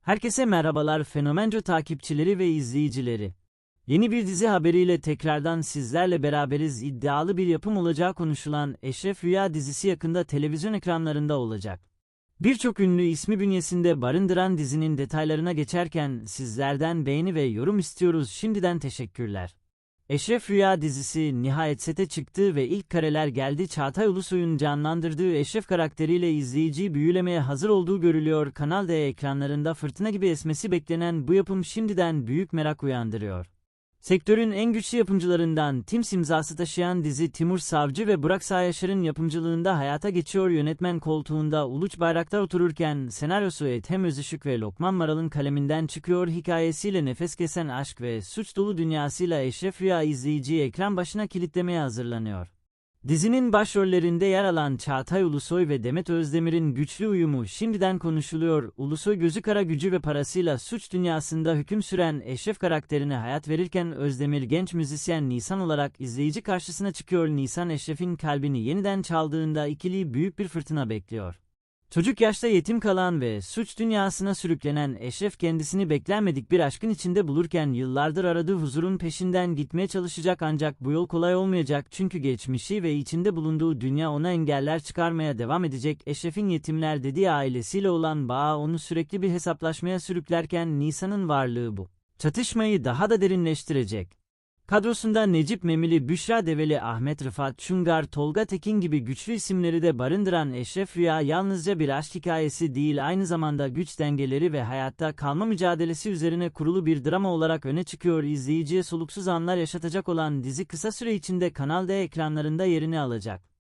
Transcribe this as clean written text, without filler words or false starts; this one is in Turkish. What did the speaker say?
Herkese merhabalar Fenomenco takipçileri ve izleyicileri. Yeni bir dizi haberiyle tekrardan sizlerle beraberiz. İddialı bir yapım olacağı konuşulan Eşref Rüya dizisi yakında televizyon ekranlarında olacak. Birçok ünlü ismi bünyesinde barındıran dizinin detaylarına geçerken sizlerden beğeni ve yorum istiyoruz. Şimdiden teşekkürler. Eşref Rüya dizisi nihayet sete çıktı ve ilk kareler geldi. Çağatay Ulusoy'un canlandırdığı Eşref karakteriyle izleyiciyi büyülemeye hazır olduğu görülüyor. Kanal D ekranlarında fırtına gibi esmesi beklenen bu yapım şimdiden büyük merak uyandırıyor. Sektörün en güçlü yapımcılarından Teams imzası taşıyan dizi Timur Savcı ve Burak Sağyaşar'ın yapımcılığında hayata geçiyor. Yönetmen koltuğunda Uluç Bayraktar otururken senaryosu Ethem Özışık ve Lokman Maral'ın kaleminden çıkıyor. Hikayesiyle nefes kesen aşk ve suç dolu dünyasıyla Eşref Rüya izleyiciyi ekran başına kilitlemeye hazırlanıyor. Dizinin başrollerinde yer alan Çağatay Ulusoy ve Demet Özdemir'in güçlü uyumu şimdiden konuşuluyor. Ulusoy gözü kara gücü ve parasıyla suç dünyasında hüküm süren Eşref karakterine hayat verirken Özdemir genç müzisyen Nisan olarak izleyici karşısına çıkıyor. Nisan Eşref'in kalbini yeniden çaldığında ikiliyi büyük bir fırtına bekliyor. Çocuk yaşta yetim kalan ve suç dünyasına sürüklenen Eşref kendisini beklenmedik bir aşkın içinde bulurken yıllardır aradığı huzurun peşinden gitmeye çalışacak ancak bu yol kolay olmayacak çünkü geçmişi ve içinde bulunduğu dünya ona engeller çıkarmaya devam edecek. Eşref'in yetimler dediği ailesiyle olan bağı onu sürekli bir hesaplaşmaya sürüklerken Nisan'ın varlığı bu çatışmayı daha da derinleştirecek. Kadrosunda Necip Memili, Büşra Develi, Ahmet Rıfat Çungar, Tolga Tekin gibi güçlü isimleri de barındıran Eşref Rüya yalnızca bir aşk hikayesi değil, aynı zamanda güç dengeleri ve hayatta kalma mücadelesi üzerine kurulu bir drama olarak öne çıkıyor. İzleyiciye soluksuz anlar yaşatacak olan dizi kısa süre içinde Kanal D ekranlarında yerini alacak.